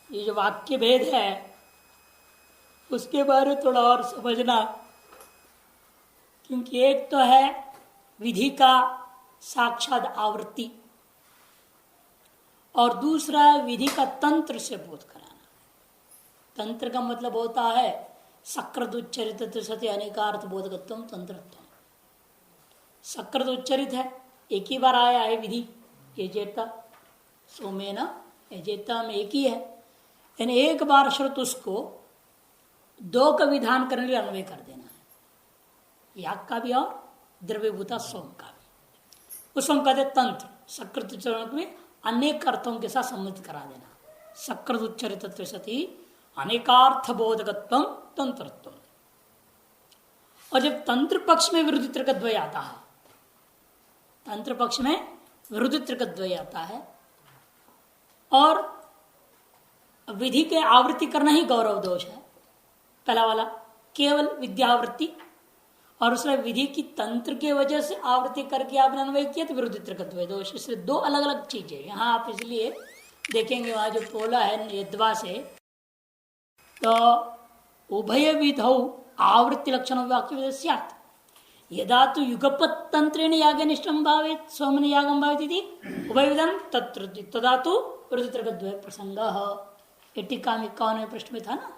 ये जो वाक्य भेद है उसके बारे में थोड़ा और समझना, क्योंकि एक तो है विधि का साक्षात आवृत्ति और दूसरा विधि का तंत्र से बोध कराना। तंत्र का मतलब होता है सकृत उच्चरित सत्य अनेकार्थ बोधकत्व तंत्रत्व। सकृत उच्चरित है, एक ही बार आया है विधि, ये जेता सोमेना, ये जेता में एक ही है, यानी एक बार श्रुत उसको दो का विधान करने के लिए अन्वय कर देना है, याग का भी और द्रव्यभूता सोम का भी। उसको हम कहते तंत्र। सकृत उच्चरण में अनेक अर्थों के साथ सम्मिलित करा देना। सकृत उच्चरित सती अनेकार्थ बोधकत्व तंत्रत्व। और जब तंत्र पक्ष में विरुद्ध त्रिकद्वय आता है, तंत्र पक्ष में विरुद्ध त्रिकद्वय आता है और विधि के आवृत्ति करना ही गौरव दोष है। पहला वाला केवल विद्यावृत्ति और उसने विधि की तंत्र के वजह से आवृत्ति करके आपने अन्वय किया तो विरुद्ध त्रिकद्वय दोष। इसलिए दो अलग अलग चीजें यहाँ आप इसलिए देखेंगे, वहां जो बोला है यद्वा से, तो उभय विधौ आवृत्ति लक्षण वाक्य स्यात् यदा तो युगपत् तंत्रेण यागे निष्ठम भावेत सोमन यागम भावेत इति उभय विधम तत्र तदा तो विरुद्ध त्रिकद्वय प्रसंग। टीका में 51वें पृष्ठ में था ना,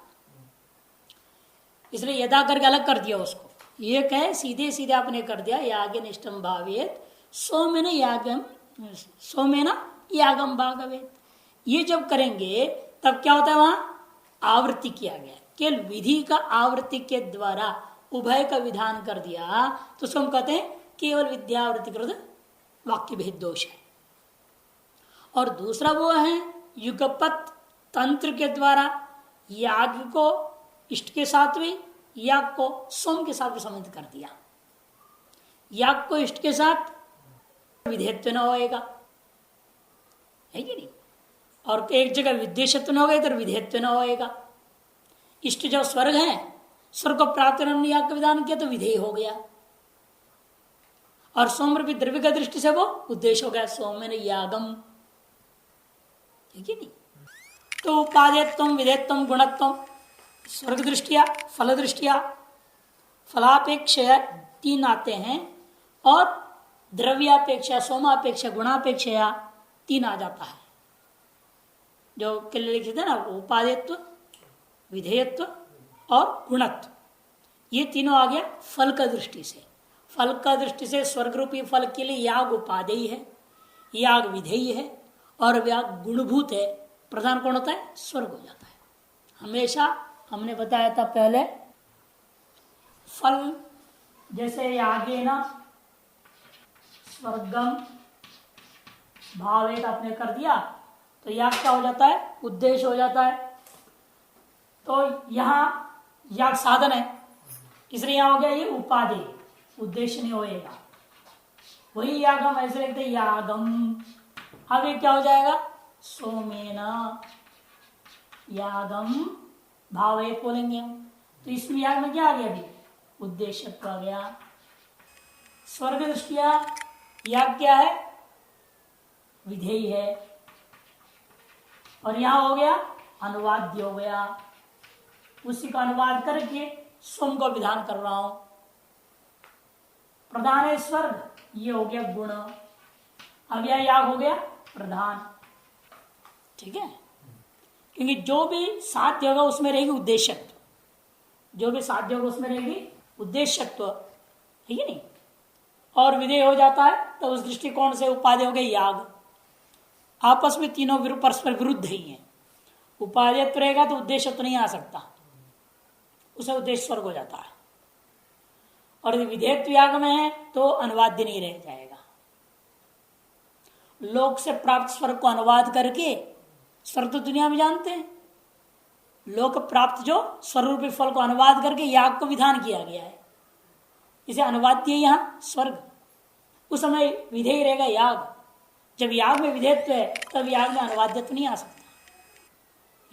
इसलिए यदा करके अलग कर दिया उसको। एक है सीधे सीधे आपने कर दिया यागे निष्ठम भावेत सोमेन यागम भागवेत। ये जब करेंगे तब क्या होता है, वहां आवृत्ति किया गया, केवल विधि का आवृत्ति के द्वारा उभय का विधान कर दिया तो उसको हम कहते हैं केवल विद्यावृत्ति कृत वाक्य भेद दोष है। और दूसरा वो है युगपत तंत्र के द्वारा याग को इष्ट के साथ भी, याग को सोम के साथ भी संबंधित कर दिया। याग को इष्ट के साथ विधेयत्व न होएगा, है कि नहीं, और एक जगह विद्वेषत्व न होगा तो विधेयत्व न होएगा। इष्ट जो स्वर्ग है, स्वर्ग को प्राप्त करने याग का विधान किया तो विधेय हो गया, और सोम भी द्रव्य का दृष्टि से वो उद्देश्य हो गया, सोमेन यागम, है कि नहीं। तो उपादेयत्व विधेयत्व गुणत्व स्वर्ग दृष्टिया फल दृष्टिया फलापेक्षा तीन आते हैं और द्रव्यापेक्षा सोमापेक्षा गुणापेक्षा तीन आ जाता है। जो के लिए लिखते हैं ना, उपादेयत्व विधेयत्व और गुणत्व, ये तीनों आ गया फल का दृष्टि से। फल का दृष्टि से स्वर्ग रूपी फल के लिए याग उपादेय है, याग विधेय है और याग गुणभूत है। प्रधान कौन होता है, स्वर्ग हो जाता है हमेशा। हमने बताया था पहले, फल जैसे यागे ना स्वर्गम भावेत आपने कर दिया तो याग क्या हो जाता है, उद्देश्य हो जाता है। तो यहां याग साधन है, इसलिए यहां हो गया ये उपादेय, उद्देश्य नहीं होएगा। वही याग हम ऐसे लिखते यागम, अब ये क्या हो जाएगा, सोमेना यागम भावे बोलेंगे हम। तो इसमें याग में क्या आ गया, अभी उद्देश्य आ गया। स्वर्ग दृष्टिया याग क्या है, विधेय है, और यहां हो गया अनुवाद्य हो गया, उसी का अनुवाद करके सोम को विधान कर रहा हूं। प्रधान है स्वर्ग, ये हो गया गुण, अब यह याग हो गया प्रधान, ठीक है। क्योंकि जो भी साध्य होगा उसमें रहेगी उद्देश्यत्व, जो भी साध्य होगा उसमें रहेगी उद्देश्यत्व, ठीक है नहीं। और विधेय हो जाता है तो उस दृष्टिकोण से उपादेय हो गए याग। आपस में तीनों परस्पर विरुद्ध ही है। उपादेयत्व रहेगा तो उद्देश्यत्व नहीं आ सकता, उसे उद्देश्य स्वर्ग हो जाता है। और यदि विधेयत्व याग में है तो अनुवाद्य नहीं रह जाएगा। लोक से प्राप्त स्वर्ग को अनुवाद करके, स्वर्ग तो दुनिया में जानते हैं, लोक प्राप्त जो स्वरूपी फल को अनुवाद करके याग को विधान किया गया है, इसे अनुवाद्य यहां स्वर्ग। उस समय विधेय रहेगा याग। जब याग में विधेयत्व है तब याग में अनुवाद्यत्व नहीं आ सकता,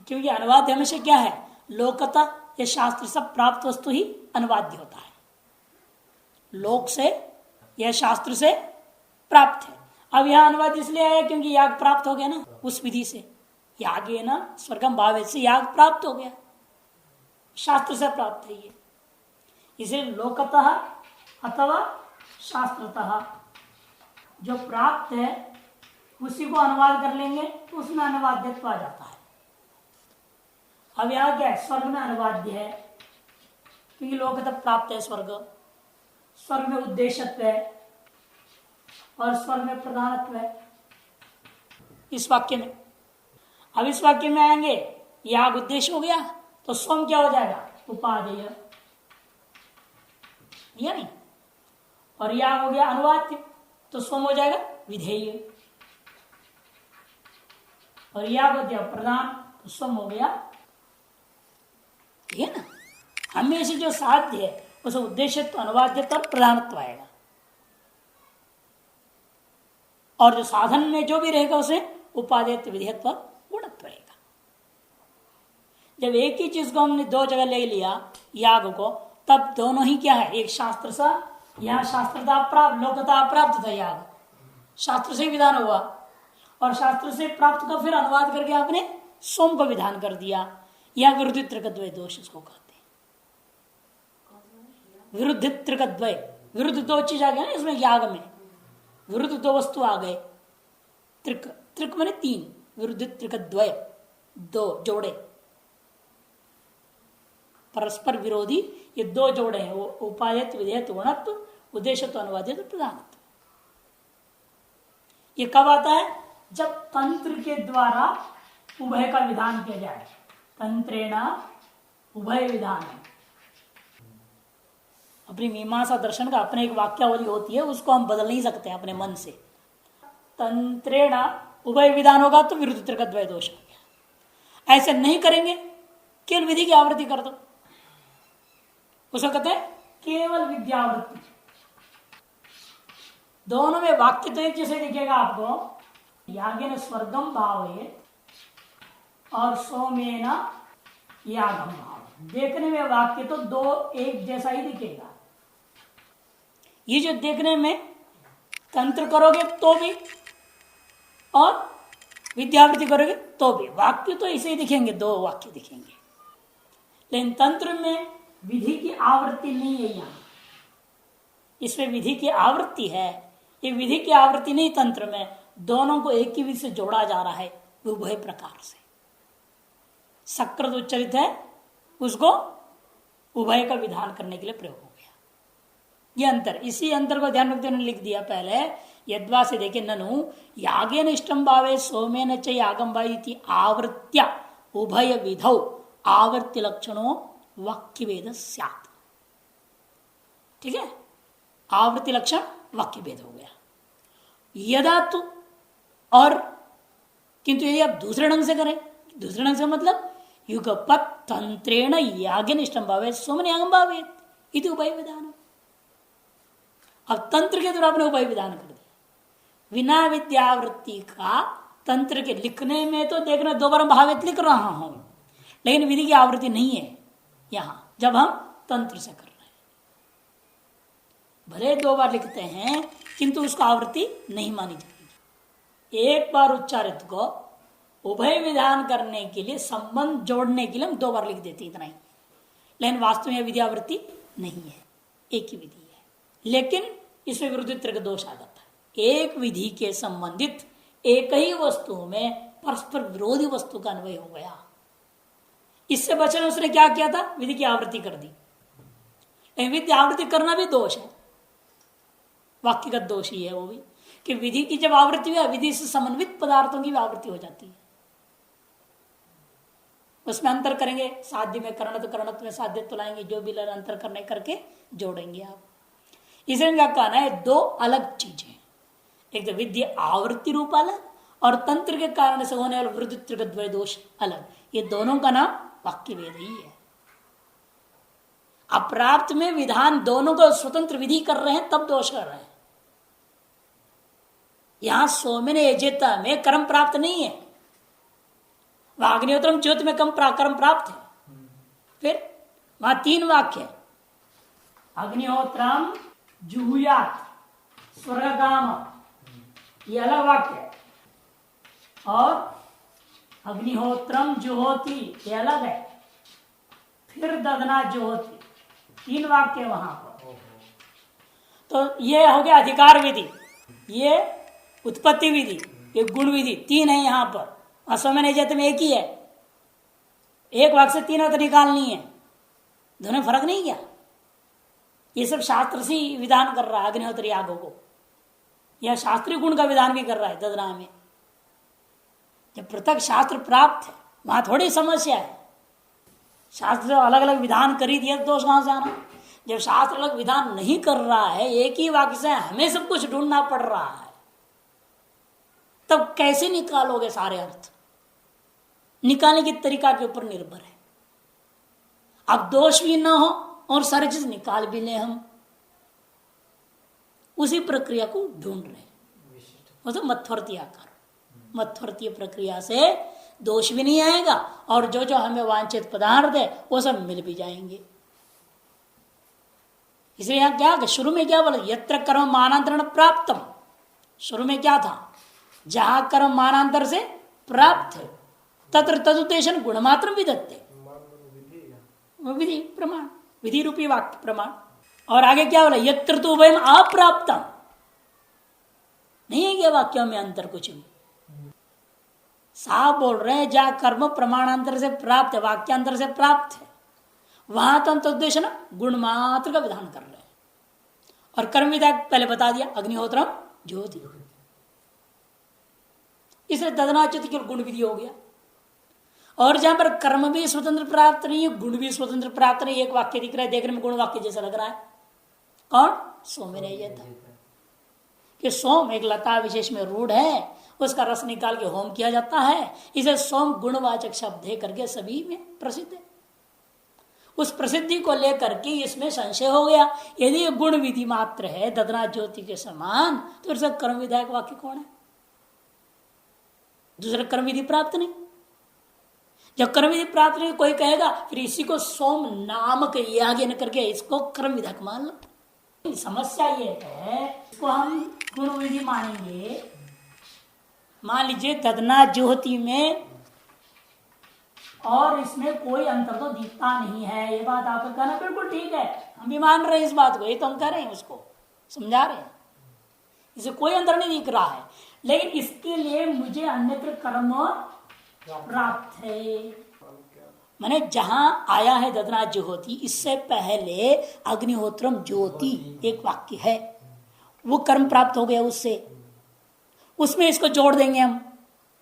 क्योंकि अनुवाद्य हमेशा क्या है, लोकता या शास्त्र से प्राप्त वस्तु ही अनुवाद्य होता है। लोक से या शास्त्र से प्राप्त है। अब यह अनुवाद इसलिए आया क्योंकि याग प्राप्त हो गया ना उस विधि से, यागे न स्वर्गम भावे से याग प्राप्त हो गया, शास्त्र से प्राप्त है ये। इसे लोकतः अथवा शास्त्रतः जो प्राप्त है उसी को अनुवाद कर लेंगे तो उसमें अनुवाद्यत्व आ जाता है। अब यहां क्या है, स्वर्ग में अनुवाद्य है क्योंकि लोकतः प्राप्त है स्वर्ग, स्वर्ग में उद्देश्यत्व है और स्वर्ग में प्रधानत्व है इस वाक्य में। अब इस वाक्य में आएंगे, याग उद्देश्य हो गया तो स्वम क्या हो जाएगा, उपादेय, या नहीं, और याग हो गया अनुवाद्य तो स्वम हो जाएगा विधेय, और याग हो गया प्रधान तो स्वम हो गया, ठीक है ना। हमेशा जो साध्य है उस उद्देश्य तो अनुवाद्यता और प्रधानत्व आएगा, और जो साधन में जो भी रहेगा उसे उपादेयत्व विधेयत्व गुणत्व रहेगा। जब एक ही चीज को हमने दो जगह ले लिया याग को, तब दोनों ही क्या है, एक शास्त्र सा, यहाँ शास्त्रता प्राप्त लोकता प्राप्त था याग, शास्त्र से विधान हुआ, और शास्त्र से प्राप्त का फिर अनुवाद करके आपने सोम को विधान कर दिया। या विरुद्धित्रकद्वय दोष इसको कहते हैं, विरुद्धित्रकद्वय, विरुद्ध दो चीज आ गया ना इसमें, याग में विरुद्ध दो वस्तु आ गए, त्रिक, त्रिक माने तीन, विरुद्धित्रकद्वय दो जोड़े, परस्पर विरोधी ये दो जोड़े हैं, वो उपायत्व विधेयत्व गुणत्व उद्देश्यत्व अनुवाद्यत्व प्रधानत्व। ये कब आता है, जब तंत्र के द्वारा उभय का विधान किया जाए, तंत्रेण उभय विधान। अपनी मीमांसा दर्शन का अपने एक वाक्यावली होती है, उसको हम बदल नहीं सकते अपने मन से। तंत्रेण उभय विधान होगा तो विरुद्ध त्रिकद्वय दोष हो गया। ऐसे नहीं करेंगे, केवल विधि की आवृत्ति कर दो, उसको कहते हैं केवल विद्यावृत्ति। दोनों में वाक्य तो एक जैसे दिखेगा आपको, यागेन स्वर्गम भावेत और सोमेन यागम भाव, देखने में वाक्य तो दो एक जैसा ही दिखेगा। ये जो देखने में तंत्र करोगे तो भी और विद्यावृत्ति करोगे तो भी वाक्य तो ऐसे ही दिखेंगे, दो वाक्य दिखेंगे। लेकिन तंत्र में विधि की आवृत्ति नहीं है, यहां इसमें विधि की आवृत्ति है, ये विधि की आवृत्ति नहीं, तंत्र में दोनों को एक ही विधि से जोड़ा जा रहा है उभय प्रकार से। सकृत उच्चरित है, उसको उभय का विधान करने के लिए प्रयोग हो गया। ये अंतर, इसी अंतर को ध्यान रखते लिख दिया पहले, यद्वा से देखे, ननु यागेन इष्टम भावे सोमेन च यागम भाई आवृत्या उभय विधौ आवृत्ति लक्षणों वाक्य वेद स्यात्। ठीक है, आवृत्ति लक्षण वाक्य भेद हो गया। यदा तो और किंतु यदि आप दूसरे ढंग से करें, दूसरे ढंग से मतलब युगपत् तंत्रेण यागेन इष्टम भावे सोमन यागम भावेत इति उभय विधान। अब तंत्र के द्वारा आपने उभय विधान कर दिया। बिना विद्यावृत्ति का तंत्र के लिखने में तो देखना दो बार भावेत लिख रहा हूं, लेकिन विधि की आवृत्ति नहीं है यहां, जब हम तंत्र से कर रहे हैं। भले दो बार लिखते हैं किंतु उसको आवृत्ति नहीं मानी जाएगी। एक बार उच्चारित को उभय विधान करने के लिए, संबंध जोड़ने के लिए हम दो बार लिख देते, इतना ही। लेकिन वास्तव में विधि आवृत्ति नहीं है, एक ही विधि है, लेकिन इसमें विरुद्ध का दोष आ जाता है। एक विधि के संबंधित एक ही वस्तु में परस्पर विरोधी वस्तु का अन्वय हो गया। इससे बचने उसने क्या किया था, विधि की आवृत्ति कर दी। लेकिन विधि आवृत्ति करना भी दोष है, वाक्यगत दोष ही है वो भी, कि विधि की जब आवृत्ति हुई, विधि से समन्वित पदार्थों की भी आवृत्ति हो जाती है। उसमें अंतर करेंगे, साध्य में करण तो करणत्व में साध्यत्व लाएंगे, जो भी अंतर करने करके जोड़ेंगे आप। इसलिए क्या कहना है, दो अलग चीजें, एक तो विद्या आवृत्ति रूप अलग और तंत्र के कारण से होने वाला विरुद्ध त्रिगद्वय दोष अलग। ये दोनों का नाम वाक्य वेद ही है। अप्राप्त में विधान दोनों को स्वतंत्र विधि कर रहे हैं, तब दोष कर रहे हैं। यहां सोमेन यजेता में कर्म प्राप्त नहीं है, अग्निहोत्रम ज्योति में कर्म प्राप्त है। फिर वहां तीन वाक्य है, अग्निहोत्रम जुहुयात स्वर्गकाम, ये अलग वाक्य है, और अग्निहोत्रम जुहोति ये अलग है, फिर ददना जुहोति, 3 वाक्य वहां पर। तो ये हो गया अधिकार विधि, ये उत्पत्ति विधि, ये गुण विधि, 3 है यहां पर। अस्वमेन जैत में एक ही है, एक वाक्य से 3 अर्थ निकालनी है, दोनों फर्क नहीं किया। ये सब शास्त्र से विधान कर रहा है अग्निहोत्र यागों को, यह शास्त्रीय गुण का विधान भी कर रहा है ददना में। जब पृथक शास्त्र प्राप्त है वहां थोड़ी समस्या है, शास्त्र अलग अलग विधान कर ही दिया, दोष कहां से आना। जब शास्त्र अलग विधान नहीं कर रहा है, एक ही वाक्य से हमें सब कुछ ढूंढना पड़ रहा है, तब कैसे निकालोगे सारे अर्थ? निकालने के तरीका के ऊपर निर्भर है। अब दोष भी ना हो और सारी चीज निकाल भी ले, हम उसी प्रक्रिया को ढूंढ रहे हैं। वो तो मध्यवर्ती आकार, मध्यवर्तीय प्रक्रिया से दोष भी नहीं आएगा और जो जो हमें वांछित पदार्थ है वो सब मिल भी जाएंगे। इसलिए यहां क्या, शुरू में क्या बोला, यत्र कर्म मानांतरण प्राप्तम। शुरू में क्या था, जहां कर्म मानांतर से प्राप्त है तत्र तदुद्देशन गुणमात्र विदत्ते, विधि प्रमाण, विधि रूपी वाक्य प्रमाण। और आगे क्या बोला, यत्र तो वयम अप्राप्तम, नहीं है क्या वाक्यों में अंतर कुछ भी, साफ बोल रहे हैं जहां कर्म प्रमाणांतर से प्राप्त है, वाक्यांतर से प्राप्त है, वहां तो हम तदुद्देशन गुण मात्र का विधान कर रहे हैं। और कर्म विधायक पहले बता दिया, अग्निहोत्रम ज्योति, इसलिए तदनाचित केवल गुण विधि हो गया। और जहां पर कर्म भी स्वतंत्र प्राप्त नहीं है, गुण भी स्वतंत्र प्राप्त नहीं, एक वाक्य दिख रहा है, देखने में गुण वाक्य जैसा लग रहा है, कौन, सोम में नहीं जाता कि सोम एक लता विशेष में रूढ़ है, उसका रस निकाल के होम किया जाता है, इसे सोम गुणवाचक शब्द है करके सभी में प्रसिद्ध है। उस प्रसिद्धि को लेकर के इसमें संशय हो गया, यदि ये गुण विधि मात्र है ददना ज्योति के समान, तो फिर कर्म विधायक वाक्य कौन है? दूसरा कर्म विधि प्राप्त नहीं। जब कर्म विधि प्राप्त नहीं, कोई कहेगा फिर इसी को सोम नामक ये आगे न करके इसको कर्म विधायक मान लो। समस्या ये है, इसको हम गुण विधि मानेंगे। मान लीजिए ददना ज्योति में और इसमें कोई अंतर तो दिखता नहीं है, ये बात आपको कहना बिल्कुल ठीक है, हम भी मान रहे हैं इस बात को, ये तो हम कह रहे हैं, उसको समझा रहे हैं, इसे कोई अंतर नहीं दिख रहा है। लेकिन इसके लिए मुझे अन्यत्र कर्म प्राप्त है, माने जहां आया है ददना ज्योति, इससे पहले अग्निहोत्रम ज्योति एक वाक्य है, वो कर्म प्राप्त हो गया उससे, उसमें इसको जोड़ देंगे हम,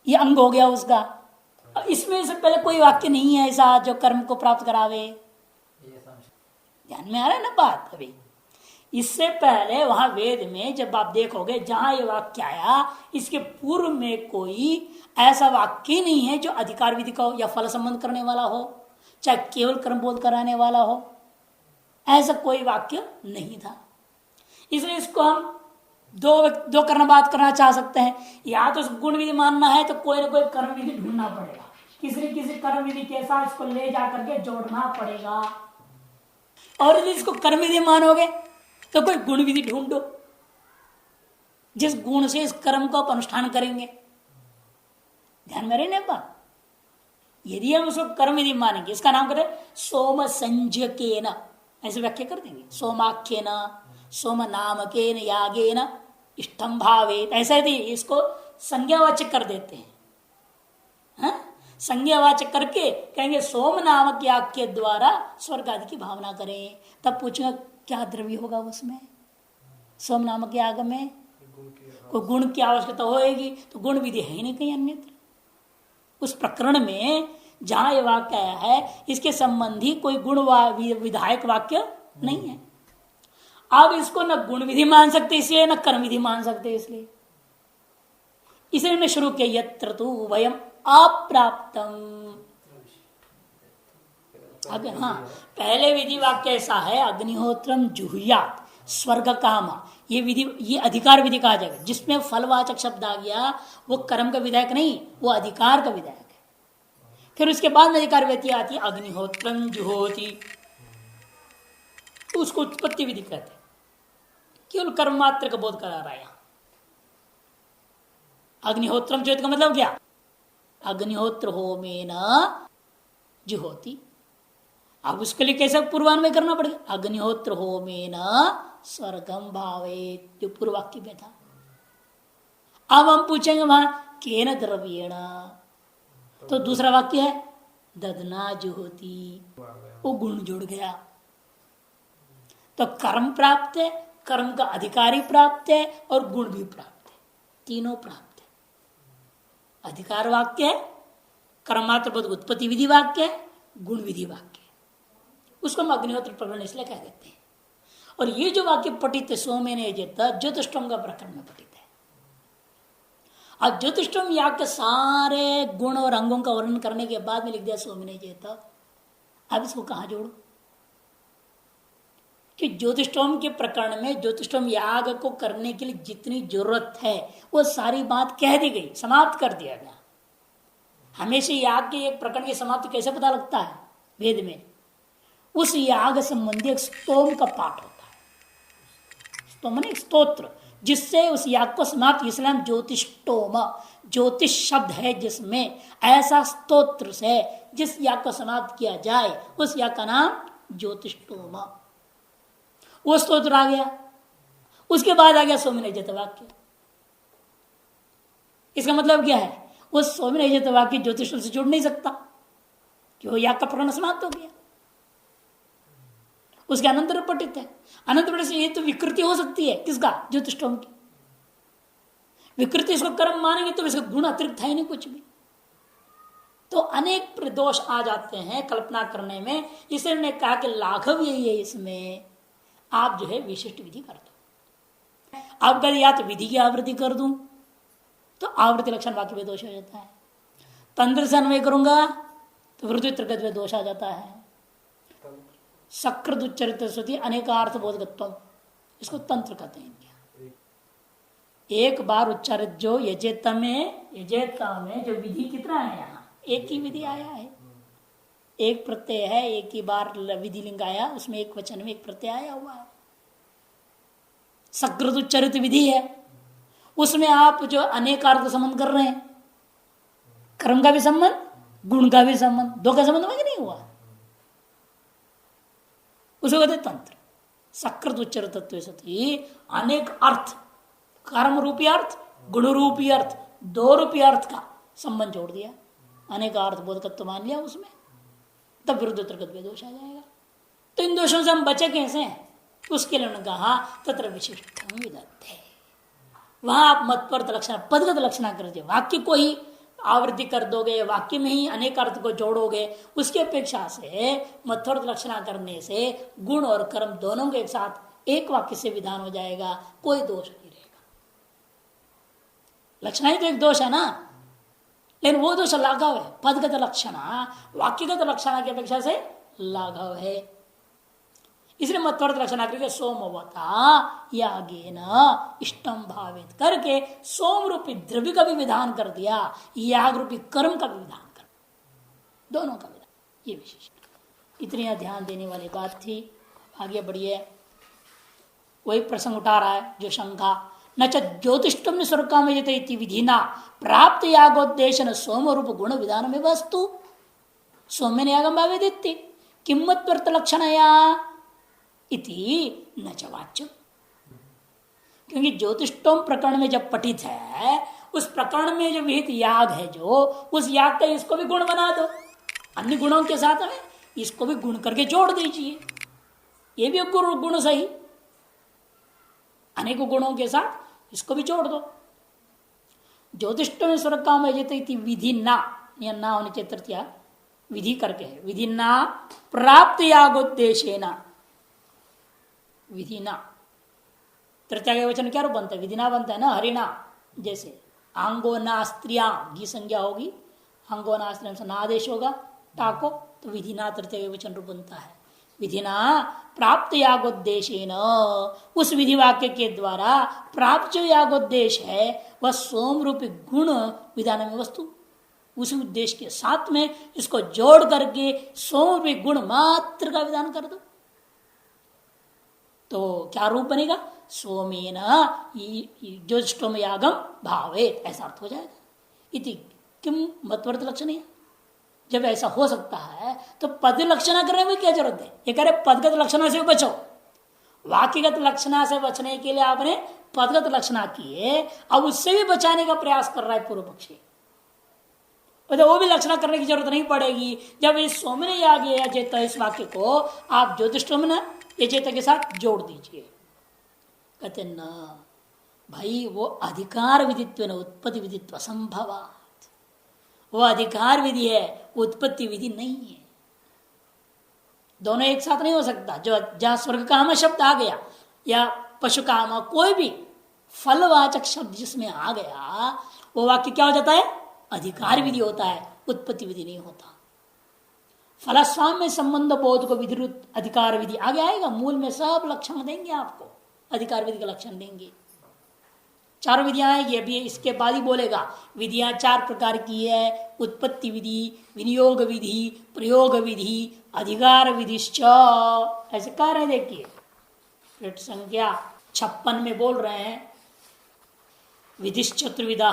ये अंग हो गया उसका। इसमें से पहले कोई वाक्य नहीं है ऐसा जो कर्म को प्राप्त करावे, ध्यान में आ रहा है ना बात। अभी इससे पहले वहां वेद में जब आप देखोगे जहां ये वाक्य आया, इसके पूर्व में कोई ऐसा वाक्य नहीं है जो अधिकार विधि का हो या फल संबंध करने वाला हो, चाहे केवल कर्म बोध कराने वाला हो, ऐसा कोई वाक्य नहीं था। इसलिए इसको हम दो करना बात करना चाह सकते हैं, या तो गुण विधि मानना है तो कोई ना कोई कर्म विधि ढूंढना पड़ेगा, किसी कर्म विधि के साथ इसको ले जाकर के जोड़ना पड़ेगा। और यदि इसको कर्म विधि मानोगे तो कोई गुण विधि ढूंढो जिस गुण से इस कर्म को अनुष्ठान करेंगे, ध्यान में रहने पर। यदि हम उसको कर्म विधि मानेंगे, इसका नाम करें सोम संज्ञकेन, ऐसे व्याख्या कर देंगे, सोमाख्येन सोम नामकेन यागेन इष्टम भावेत, ऐसा यदि इसको संज्ञावाचक कर देते हैं, संज्ञावाचक करके कहेंगे सोम नामक याग के द्वारा स्वर्ग आदि की भावना करें, तब पूछेगा क्या द्रव्य होगा उसमें, सोम नामक याग में कोई गुण की आवश्यकता होएगी, तो गुण विधि है ही नहीं कहीं अन्यत्र। उस प्रकरण में जहां ये वाक्य आया है इसके संबंधी कोई गुण विधायक वाक्य नहीं है। अब इसको न गुण विधि मान सकते इसलिए, न कर्म विधि मान सकते इसलिए, इसलिए ने शुरू किया यत्र तु वयम अप्राप्तम। हाँ, पहले विधि वाक्य ऐसा है, अग्निहोत्रम जुहुयात स्वर्ग कामा, ये विधि, ये अधिकार विधि कहा जाएगा, जिसमें फलवाचक शब्द आ गया वो कर्म का विधायक नहीं, वो अधिकार का विधायक है। फिर उसके बाद में अधिकार विधि आती है अग्निहोत्रम जुहोति, तो उसको उत्पत्ति विधि कहते हैं, केवल कर्म मात्र का बोध करा रहा है। अग्निहोत्रम ज्योति का मतलब क्या, अग्निहोत्र होमेन जुहोति। अब उसके लिए कैसे पूर्वान्वय करना पड़ेगा? अग्निहोत्र होमेन स्वर्गम भावेत, जो पूर्व वाक्य में था। अब हम पूछेंगे वहां केन द्रव्येण, तो दूसरा वाक्य है ददना जुहोति, वो गुण जुड़ गया। तो कर्म प्राप्त है, कर्म का अधिकारी प्राप्त है और गुण भी प्राप्त है, तीनों प्राप्त है। अधिकार वाक्य है, कर्मात्र पद उत्पत्ति विधि वाक्य है, गुण विधि वाक्य है। उसको हम अग्निहोत्र प्रकरण इसलिए कह देते हैं। और ये जो वाक्य पठित है सोमेन यजेत, ज्योतिष्टोम का प्रकरण में पठित है। अब ज्योतिष्टोम याग के सारे गुण और अंगों का वर्णन करने के बाद में लिख दिया सोमेन यजेत। अब इसको कहां जोड़ो कि ज्योतिष्टोम के प्रकरण में ज्योतिष्टोम याग को करने के लिए जितनी जरूरत है वो सारी बात कह दी गई, समाप्त कर दिया गया। हमेशा याग के एक प्रकरण की समाप्ति कैसे पता लगता है? वेद में उस याग संबंधी एक स्तोम का पाठ होता है। स्तोम एक स्तोत्र, जिससे उस याग को समाप्त, इसलिए ज्योतिष्टोम, ज्योतिष शब्द है जिसमें ऐसा स्तोत्र से जिस याग को समाप्त किया जाए उस याग का नाम ज्योतिष्टोम। वो स्तोत्र आ गया, उसके बाद आ गया सोमेन यजेत वाक्य। इसका मतलब क्या है? वो सोमेन यजेत वाक्य ज्योतिष से जुड़ नहीं सकता कि वो याग का प्रकरण समाप्त हो गया। उसके अनंतर पठित है, अनंतर से ये तो विकृति हो सकती है किसका? ज्योतिष्टोम की विकृति। इसको कर्म मानेंगे तो इसका गुण अतिरिक्त है नहीं कुछ भी, तो अनेक दोष आ जाते हैं कल्पना करने में। इसलिए उन्होंने कहा कि लाघव यही है, इसमें आप जो है विशिष्ट विधि कर दो। आप कल या तो विधि की आवृत्ति कर दूं तो आवृत्ति लक्षण वाक्य में दोष हो जाता है, तंत्र से अन्वय करूंगा तो वृद्धि त्रिगत में दोष आ जाता है। सकृत उच्चरित श्रुति अनेकार्थ बोधकत्व, इसको तंत्र कहते हैं। एक बार उच्चारित जो यजेता में जो विधि कितना है, यहाँ एक ही विधि आया है, एक प्रत्यय है, एक ही बार विधि लिंग आया, उसमें एक वचन में एक प्रत्यय आया हुआ है। सकृत उच्चरित विधि है, उसमें आप जो अनेकार्थ संबंध कर रहे हैं, कर्म का भी संबंध गुण का भी संबंध, दो का संबंध नहीं हुआ, उसको कहते तंत्र। सकृत उच्चरित सती अनेक अर्थ, कर्म रूपी अर्थ गुण रूपी अर्थ, दो रूपी अर्थ का संबंध जोड़ दिया, अनेक अर्थ बोधकत्व मान लिया उसमें, तब विरुद्ध त्रिगत में दोष आ जाएगा। तो इन दोषों से हम बचे कैसे? उसके लिए उन्होंने कहा तत्र विशिष्टम विदत्ते, वहां आप मतपर्थ लक्षण पदगत लक्षणा कर दिए, वाक्य को ही आवृत्ति कर दोगे, वाक्य में ही अनेक अर्थ को जोड़ोगे, उसकी अपेक्षा से मतपर्थ लक्षणा करने से गुण और कर्म दोनों के एक साथ एक वाक्य से विधान हो जाएगा, कोई दोष नहीं रहेगा। लक्षणा ही तो एक दोष है ना, लेकिन वो दोष लाघव है। पदगत लक्षणा वाक्यगत लक्षणा की अपेक्षा से लाघव है, इसलिए मतवर्त लक्षणा करके सोमवता यागेन इष्टम भावित करके सोम रूपी द्रव्य का भी विधान कर दिया, याग रूपी कर्म का भी विधान कर, दोनों का विधान, ये विशेष इतनी ध्यान देने वाली बात थी। आगे बढ़िए, वही प्रसंग उठा रहा है जो शंका, न च ज्योतिष्टम स्वर्ग काम विधिना प्राप्त यागोद्देशन सोम रूप गुण विधान में वस्तु सौम्य यागम भावेदित्य किम्मत्वर्त लक्षणया इति न च वाच्य। क्योंकि ज्योतिष्टोम प्रकरण में जब पठित है, उस प्रकरण में जो विहित याग है, जो उस याग का इसको भी गुण बना दो, अन्य गुणों के साथ में इसको भी गुण करके जोड़ दीजिए, ये भी गुण सही, अनेक गुणों के साथ इसको भी जोड़ दो। ज्योतिष्टोम स्वर्ग काम विधि ना, या ना होने चाहिए तृतीया विधि करके है, विधि ना प्राप्त यागोद्देशेना, विधि ना तृतीया का वचन क्या रूप बनता है? विधि ना बनता है ना, हरिणा जैसे आंगो ना स्त्रिया घी संज्ञा होगी, अंगो ना स्त्रिया से ना आदेश होगा, टाको, तो विधि ना तृतीया का वचन रूप बनता है। विधिना प्राप्त यागोद्देशेन, उस विधि वाक्य के द्वारा प्राप्त जो यागोद्देश है वह सोम रूपी गुण विधान में वस्तु, उसी उद्देश्य के साथ में इसको जोड़ करके सोम रूपी गुण मात्र का विधान कर दो, तो क्या रूप बनेगा? सोमेन ज्योतिष्टोम यागम भावेत, ऐसा अर्थ हो जाएगा। इति क्यों मतवर्त लक्षण है? जब ऐसा हो सकता है तो पद लक्षणा करने में क्या जरूरत है? ये कह रहे पदगत लक्षणा से बचो। वाक्यगत लक्षणा से बचने के लिए आपने पदगत लक्षणा किए, अब उससे भी बचाने का प्रयास कर रहा है पूर्व पक्षी। तो वो भी लक्षणा करने की जरूरत नहीं पड़ेगी। जब इस सोमने या गया चेत इस वाक्य को आप ज्योतिषोमन ये चेत के साथ जोड़ दीजिए। कहते न भाई, वो अधिकार विधित्व न उत्पत्ति विधित्व असंभवात्। वो अधिकार विधि है, उत्पत्ति विधि नहीं है। दोनों एक साथ नहीं हो सकता। जो जहां स्वर्ग काम शब्द आ गया या पशु काम, कोई भी फलवाचक शब्द जिसमें आ गया, वो वाक्य क्या हो जाता है? अधिकार विधि होता है, उत्पत्ति विधि नहीं होता। फलस्वाम्य संबंध बोध को विधिरुत अधिकार विधि आगे आएगा। मूल में सब लक्षण देंगे आपको, अधिकार विधि का लक्षण देंगे। चारों विधियां आएगी। अभी इसके बाद ही बोलेगा विधियां 4 प्रकार की है: उत्पत्ति विधि, विनियोग विधि, प्रयोग विधि, अधिकार विधिश्च। ऐसे कह रहे हैं। देखिए पृष्ठ संख्या 56 में बोल रहे हैं विधिश्चतुर्विधा,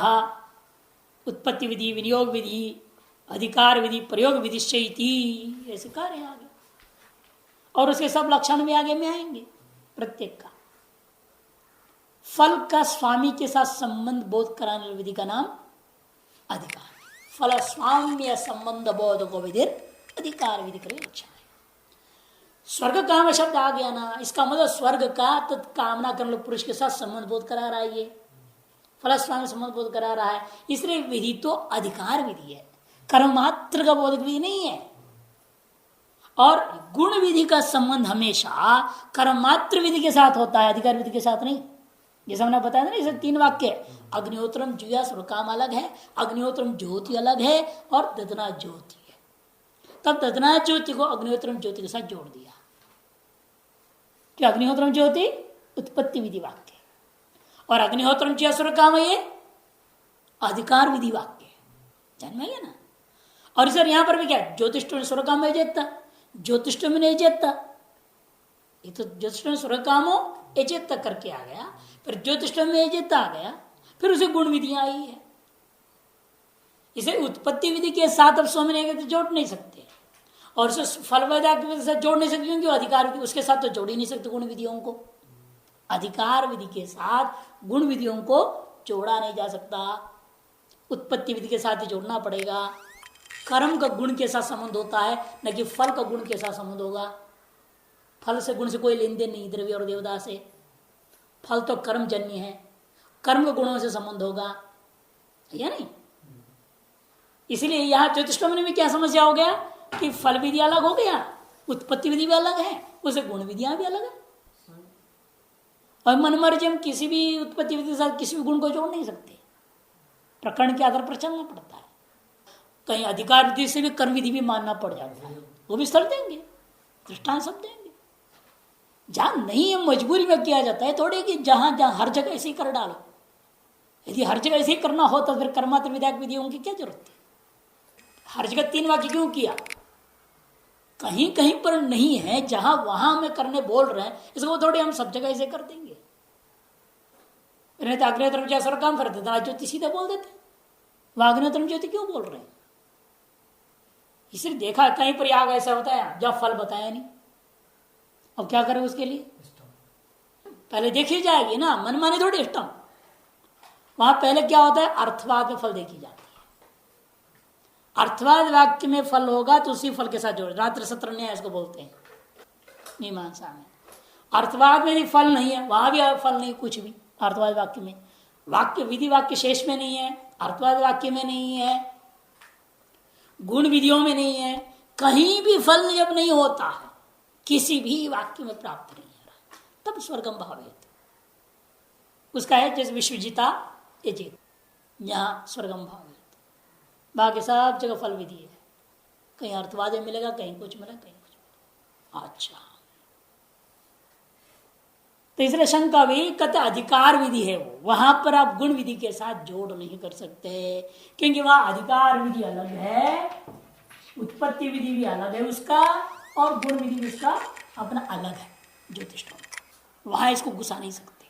उत्पत्ति विधि, विनियोग विधि, अधिकार विधि, प्रयोग विधिश्च इति। ऐसे कह रहे हैं आगे, और उसके सब लक्षण भी आगे में आएंगे प्रत्येक का। फल का स्वामी के साथ संबंध बोध कराने वाली विधि का नाम अधिकार। फल स्वाम्य संबंध बोध को विधि अधिकार विधि का लक्षण है। स्वर्ग काम शब्द आ गया ना, इसका मतलब स्वर्ग का तत्कामना करने वाले पुरुष के साथ संबंध बोध करा रहा है। ये फलस्वामी संबंध बोध करा रहा है, इसलिए विधि तो अधिकार विधि है, कर्म मात्र का बोधक विधि नहीं है। और गुण विधि का संबंध हमेशा कर्म मात्र विधि के साथ होता है, अधिकार विधि के साथ नहीं। जैसे हमने बताया ना, इसे 3 वाक्य, अग्निहोत्रम जुया स्वर्गकाम अलग है, अग्निहोत्रम ज्योति अलग है, और ददना ज्योति है। तब ददना ज्योति को अग्निहोत्रम ज्योति के साथ जोड़ दिया कि अग्निहोत्रम ज्योति उत्पत्ति विधि वाक्य, और अग्निहोत्रम जुया स्वर्गकाम ये अधिकार विधि वाक्य। जान में ना। और सर यहां पर भी क्या, ज्योतिष्ठ स्वर्गकाम में जेता, ज्योतिष्ठ में नहीं जेता। ये तो ज्योतिष्ठ स्वर्गकामो एजेत तक करके आ गया, फिर ज्योतिष में एजेत आ गया, फिर उसे गुण विधियां आई है। इसे उत्पत्ति विधि के साथ अब स्वामी तो जोड़ नहीं सकते, और उसे फल के साथ जोड़ नहीं सकते, क्योंकि अधिकार विधि उसके साथ तो जोड़ ही नहीं सकते गुण विधियों को। अधिकार विधि के साथ गुण विधियों को जोड़ा नहीं जा सकता, उत्पत्ति विधि के साथ ही जोड़ना पड़ेगा। कर्म का गुण के साथ संबंध होता है, न कि फल का गुण के साथ संबंध होगा। फल से गुण से कोई लेन देन नहीं, द्रव्य और देवता से। फल तो कर्म जन्य है, कर्म के गुणों से संबंध होगा, या नहीं। इसलिए यहां ज्योतिषोमनी में क्या समस्या हो गया कि फल विधि अलग हो गया, उत्पत्ति विधि भी अलग है, उसे गुण विधियां भी अलग है। और मनमर्जी हम किसी भी उत्पत्ति विधि के साथ किसी भी गुण को जोड़ नहीं सकते, प्रकरण के आधार पर चलना पड़ता है। कहीं अधिकार विधि से भी कर्म विधि भी मानना पड़ जाता है, वो भी स्थल देंगे, दृष्टांत सब देंगे। जहां नहीं है मजबूरी में किया जाता है, थोड़े कि जहां जहां हर जगह ऐसे ही कर डालो। यदि हर जगह ऐसे ही करना हो तो फिर कर्मात्र विधायक विधियों की क्या जरूरत है? हर जगह 3 वाक्य क्यों किया? कहीं कहीं पर नहीं है, जहां वहां में करने बोल रहे हैं, इसको थोड़े हम सब जगह ऐसे कर देंगे। अग्निहोत्रम जैसा काम कर देते, ज्योति सीधे बोल देते, वह अग्निहोत्रम ज्योति क्यों बोल रहे हैं? इसलिए देखा कहीं पर याग ऐसा होता है जब फल बताया नहीं, अब क्या करें उसके लिए? पहले देखी जाएगी ना, मनमानी थोड़ी इष्टम। वहां पहले क्या होता है, अर्थवाद में फल देखी जाती है। अर्थवाद वाक्य में फल होगा तो उसी फल के साथ जोड़, रात्र सत्र न्याय इसको बोलते हैं मीमांसा में। अर्थवाद में भी फल नहीं है, वहां भी फल नहीं, कुछ भी अर्थवाद वाक्य में। वाक्य विधि वाक्य शेष में नहीं है, अर्थवाद वाक्य में नहीं है, गुण विधियों में नहीं है, कहीं भी फल जब नहीं होता है, किसी भी वाक्य में प्राप्त नहीं है, तब स्वर्गम भावेत उसका है। जैसे विश्वजिता यजित, यहां स्वर्गम भावेत। बाकी सब जगह फल विधि है, कहीं अर्थवाद में मिलेगा, कहीं कुछ मिलेगा, कहीं कुछ मिलेगा। अच्छा, तो इसलिए शंका भी कहते अधिकार विधि है, वो वहां पर आप गुण विधि के साथ जोड़ नहीं कर सकते, क्योंकि वहां अधिकार विधि अलग है, उत्पत्ति विधि भी अलग है उसका, और गुण विधि भी उसका अपना अलग है ज्योतिष। वहां इसको घुसा नहीं सकते।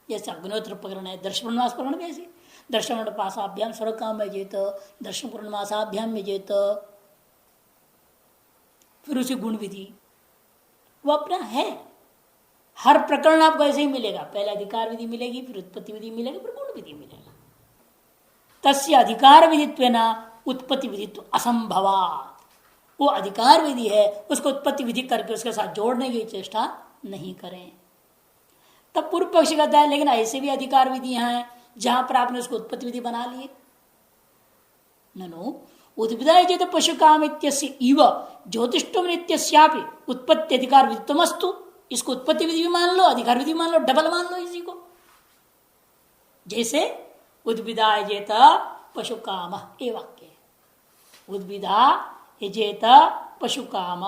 जैसे अग्निहोत्र प्रकरण है, दर्शनवास प्रकरण कैसे, दर्शन पासाभ्याम स्वर्ग काम में जेत, दर्शन पूर्णमासाभ्याम में जेत, फिर उसी गुण विधि वो अपना है। हर प्रकरण आपको ऐसे ही मिलेगा, पहले अधिकार विधि मिलेगी, फिर उत्पत्ति विधि मिलेगी, फिर गुण विधि मिलेगा। तस्य अधिकार विधित्वेन उत्पत्ति विधित्व असंभवात्, वो अधिकार विधि है, उसको उत्पत्ति विधि करके उसके साथ जोड़ने की चेष्टा नहीं करें। तब पूर्व पक्ष कहता है लेकिन ऐसे भी अधिकार विधियां हैं जहां पर आपने उसको उत्पत्ति विधि बना लिए। ननु उद्भिदा चेत पशु काम इव ज्योतिष्टम नित्यस्यापि उत्पत्ति अधिकार विधित्वमस्तु, इसको उत्पत्ति विधि भी मान लो, अधिकार विधि मान लो, डबल मान लो इसी को। जैसे उद्भिदा जेत पशु काम, ये वाक्य उद्भिदा यजेत पशु काम,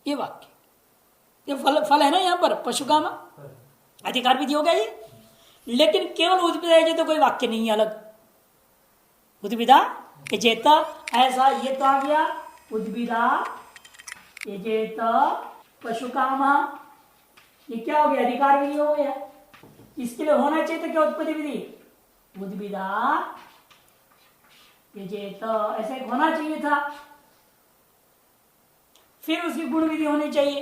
ये वाक्य, ये फल है ना यहाँ पर पशु काम, अधिकार विधि हो गया ये। लेकिन केवल उद्भिदा यजेत तो कोई वाक्य नहीं है अलग। उद्भिदा यजेत ऐसा ये तो आ गया, उद्भिदा यजेत पशु काम, ये क्या हो गया, अधिकार विधि हो गया। इसके लिए होना चाहिए तो क्या उत्पत्ति विधि, उद्भिदा यजेत ऐसे होना चाहिए था, फिर उसकी गुण विधि होनी चाहिए।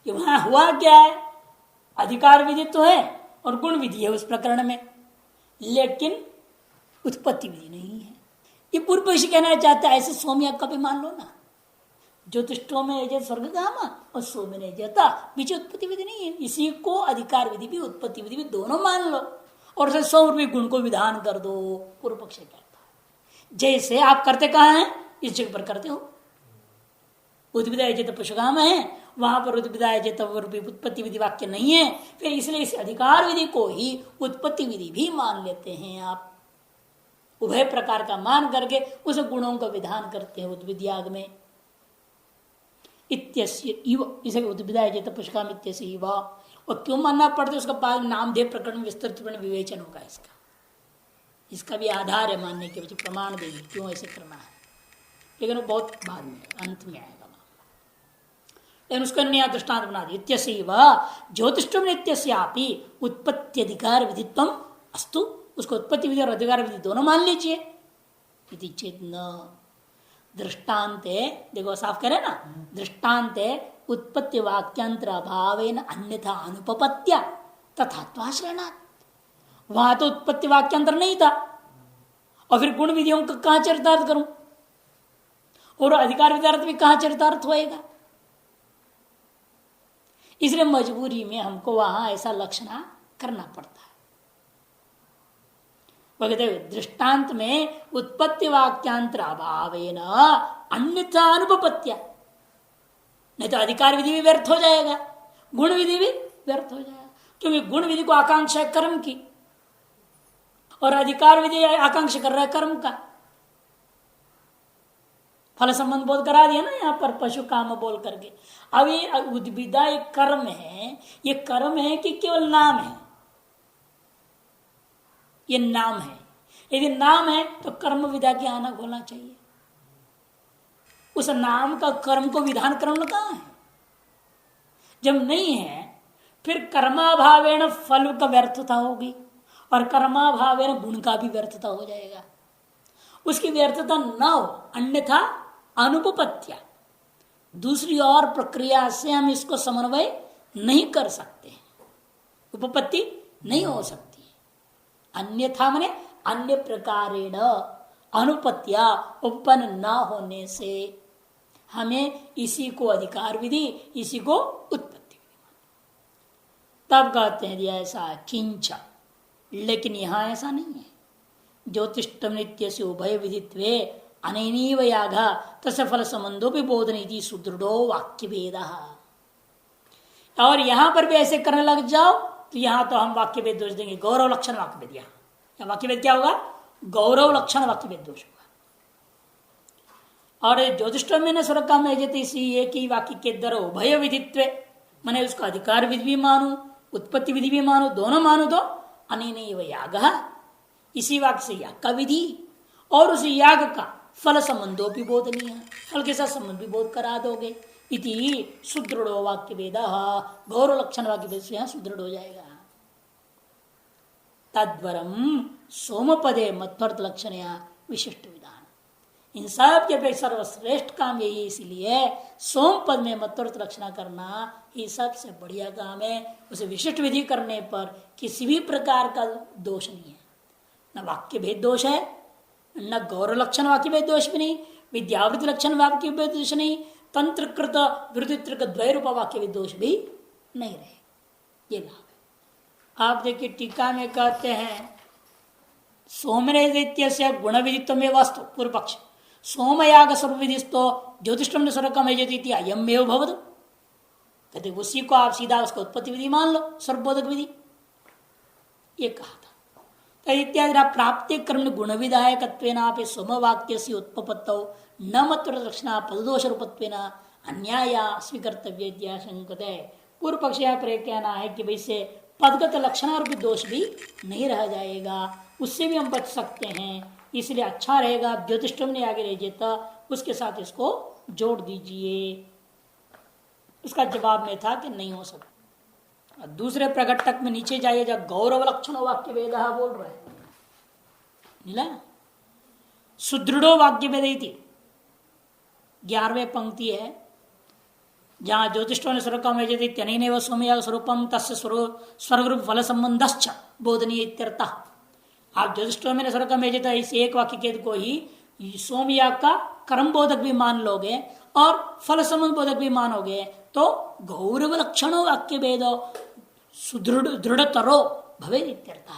ये वहां हुआ क्या है, अधिकार विधि तो है और गुण विधि है उस प्रकरण में, लेकिन उत्पत्ति विधि नहीं है। ये पूर्व पक्षी कहना चाहता है ऐसे स्वामी का भी मान लो ना, ज्योतिष्टो में यजेत स्वर्ग काम और सो में नहीं जाता, बीच उत्पत्ति विधि नहीं है। इसी को अधिकार विधि भी उत्पत्ति विधि भी दोनों मान लो और उसे 100 रुपये गुण को विधान कर दो, पूर्व पक्ष कहता है। जैसे आप करते कहाँ हैं, इस जगह पर करते हो। उद्भिदा यजेत पशु काम है, वहां पर उद्भिदा यजेत उत्पत्ति विधि वाक्य नहीं है, फिर इसलिए इस अधिकार विधि को ही उत्पत्ति विधि भी मान लेते हैं आप। उभय प्रकार का मान करके उस गुणों का विधान करते हैं उद्भिद्याग में। इत्यस्य इव, इसे उद्भिदा यजेत पशु काम इत्यस्य इव, और क्यों मानना पड़ता है उसका बाद नामधेय प्रकरण में विस्तृत विवेचन होगा। इसका भी आधार है मानने के वजह, प्रमाण देंगे क्यों ऐसे करना है, लेकिन वो बहुत बाद में अंत में आएगा मामला। लेकिन उसका नया दृष्टांत बना दिया, इत्यस्य ज्योतिष्टम नित्यस्यापि उत्पत्ति अधिकार विधित्वम अस्तु, उसको उत्पत्ति विधि और अधिकार विधि दोनों मान लीजिए। इति चेत न दृष्टांत, देखो साफ करे ना, दृष्टांत उत्पत्ति वाक्यांतर अभावेन अन्यथा अनुपपत्या तथा त्वाश्रयणात्, वहां तो उत्पत्ति वाक्यांतर नहीं था और फिर गुण विधियों का कहां चरितार्थ करूं, और अधिकार विधार्थ भी कहां चरितार्थ होएगा। इसलिए मजबूरी में हमको वहां ऐसा लक्षणा करना पड़ता है। दृष्टांत में उत्पत्ति वाक्यांतर अभावेन अन्यथा अनुपपत्या, नहीं तो अधिकार विधि भी व्यर्थ हो जाएगा, गुण विधि भी व्यर्थ हो जाएगा, क्योंकि गुण विधि को आकांक्षा है कर्म की और अधिकार विधि आकांक्षा कर रहा है कर्म का। फल संबंध बोध करा दिया ना यहाँ पर पशु काम बोल करके। अब ये उद्भिदा एक कर्म है, ये कर्म है कि केवल नाम है, ये नाम है। यदि नाम है तो कर्म विधा के आना होना चाहिए, उस नाम का कर्म को विधान करना कहां है। जब नहीं है फिर कर्माभावेन फल का व्यर्थता होगी और कर्माभावेन गुण का भी व्यर्थता हो जाएगा। उसकी व्यर्थता न हो, अन्यथा अनुपपत्या, दूसरी और प्रक्रिया से हम इसको समन्वय नहीं कर सकते, उपपत्ति नहीं हो सकती। अन्यथा माने अन्य प्रकारेण अनुपत्या उपपन्न न होने से हमें इसी को अधिकार विधि, इसी को उत्पत्ति विधि। तब कहते हैं ऐसा किंच, लेकिन यहां ऐसा नहीं है। ज्योतिष्टम नित्य से उभय विधित्वे अनैनीव याग तस्य फल संबंधो भी बोधनीति सुदृढ़ो वाक्य भेद। और यहां पर भी ऐसे करने लग जाओ तो यहां तो हम वाक्य भेद दोष देंगे, गौरव लक्षण वाक्य भेद। यहाँ वाक्य भेद क्या होगा, गौरव लक्षण वाक्य भेद दोष होगा। और ज्योतिष्टम में स्वर्ग काम में जैसे इसी एक ही वाक्य के द्वारा उभय विधित्वे, मैंने उसका अधिकार विधि भी मानू उत्पत्ति विधि भी मानू, दोनों मानू तो अनैनैव याग, इसी वाक्य से याग का विधि और उस याग का फल संबंधों भी बोधनीय, फल के साथ संबंध भी बोध करा दोगे। इति सुदृढ़ो वाक्य भेद, गौरव लक्षण वाक्य भेद से यहां सुदृढ़ हो जाएगा। तद्वरम सोमपदे मत्वर्थ लक्षण या विशिष्ट विधान। इन सब के अपेक्षा सर्वश्रेष्ठ काम यही, इसलिए सोम पद में मत्वर्थ लक्षणा करना ही सबसे बढ़िया काम है। उसे विशिष्ट विधि करने पर किसी भी प्रकार का दोष नहीं है, न वाक्य भेद दोष है, न गौरव लक्षण वाक्य भेद दोष भी नहीं, विद्यावृत्ति लक्षण वाक्य भेद दोष नहीं, तंत्रकृत विरुद्ध द्वैरूप वाक्य भेद दोष भी नहीं रहे। ये लाभ है। आप देखिए टीका में कहते हैं सोमरेदित्य से गुण विदित्व में वस्तु पूर्व पक्ष सोमयाग सर्व विधिस्तो ज्योतिषम सर्वकम अयम एव भवतु। कहते उसी को आप सीधा उसका उत्पत्ति विधि मान लो, सर्वबोधक विधि। ये कहा था तो इत्यादि प्राप्ति कर्म गुण विधायक सोमवाक्य से उत्पत्तौ न मत्र लक्षणा पददोष रूपत्वेन अन्याया स्वीकर्तव्य शंकते। पूर्व पक्ष पर कहना है कि भाई से पदगत लक्षण रूपी दोष भी नहीं रह जाएगा, उससे भी हम बच सकते हैं, इसलिए अच्छा रहेगा ज्योतिषम ने आगे ले जेता उसके साथ इसको जोड़ दीजिए। उसका जवाब में था कि नहीं हो सकता। दूसरे प्रकटक में नीचे जाइए जब गौरव लक्षण वाक्य वेद बोल रहे हैं, मिला सुदृढ़ो वाक्य वेद थी 11वें पंक्ति है, जहां ज्योतिषों ने स्वरूपम यजति सोमयाग स्वरूपम तस्य स्वर्गरूप फल संबंध बोधनीय इत्यर्थ। आप ज्योतिषों में स्वरूपम यजता इस एक वाक्य के को ही सोमयाग का कर्म बोधक भी मान लोगे और फल संबंध बोधक भी मानोगे तो गौरव लक्षणों वाक्य भेदो सुदृढ़ दृढ़तरो भवे इत्यर्थ,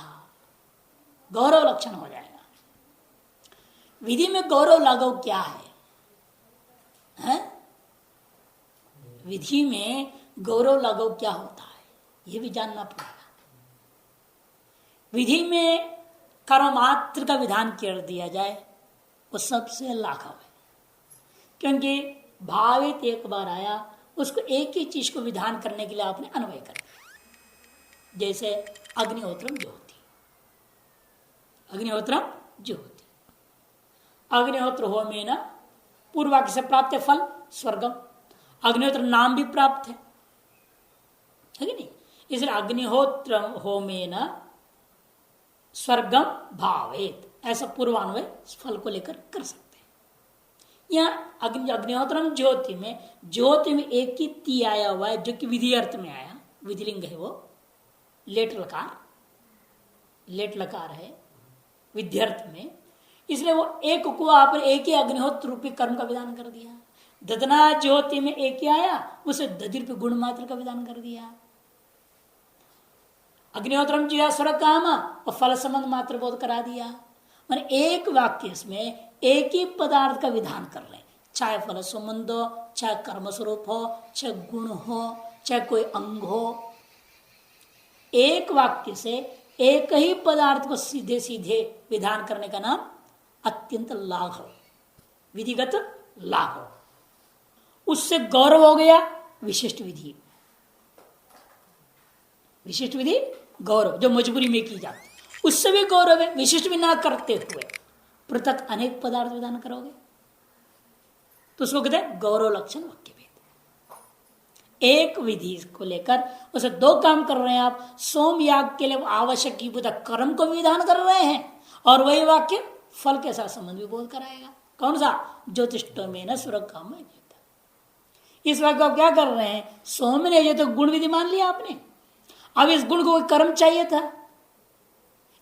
गौरव लक्षण हो जाएगा। विधि में गौरव लागव क्या है? विधि में गौरव लागव क्या होता है यह भी जानना पड़ेगा। विधि में कर्म मात्र का विधान कर दिया जाए वो सबसे लाघव है, क्योंकि भावित एक बार आया उसको एक ही चीज को विधान करने के लिए आपने अन्वय कर दिया। जैसे अग्निहोत्रम ज्योति, अग्निहोत्रम ज्योति, अग्निहोत्र होमेन पूर्वाक्य से प्राप्त फल स्वर्गम, अग्निहोत्र नाम भी प्राप्त है कि नहीं, इसलिए अग्निहोत्र होमेन स्वर्गम भावेत ऐसा पूर्वान्वय फल को लेकर कर सकते हैं। यहाँ अग्निहोत्रम ज्योति में एक ही ती आया हुआ है जो कि विधि अर्थ में आया, विधिलिंग है वो, लेट लकार है विध्यर्थ में, इसलिए वो एक को आप एक ही अग्निहोत्र रूपी कर्म का विधान कर दिया। ददना ज्योति में एक ही आया उसे दधिर पे गुण मात्र का विधान कर दिया। अग्निहोत्रम जिया स्वर्ग काम और फल संबंध मात्र बोध करा दिया। मैंने एक वाक्य इसमें एक ही पदार्थ का विधान कर रहे हैं, चाहे फल संबंध हो, चाहे कर्म स्वरूप हो, चाहे गुण हो, चाहे कोई अंग हो। एक वाक्य से एक ही पदार्थ को सीधे सीधे विधान करने का नाम अत्यंत लाघव, विधिगत लाघव। उससे गौरव हो गया विशिष्ट विधि, विशिष्ट विधि गौरव जो मजबूरी में की जाती, उससे भी गौरव है। विशिष्ट भी ना करते हुए पृथक अनेक पदार्थ विधान करोगे तो उसको कहते हैं गौरव लक्षण वाक्य भेद। एक विधि को लेकर उसे दो काम कर रहे हैं आप, सोम याग के लिए आवश्यक कर्म को विधान कर रहे हैं और वही वाक्य फल के साथ संबंध भी बोध कराएगा। कौन सा? ज्योतिष्टो में न स्वर्ग काम। इस वाक्य को क्या कर रहे हैं? सोम ने ये तो गुण विधि मान लिया आपने, अब इस गुण को कर्म चाहिए था,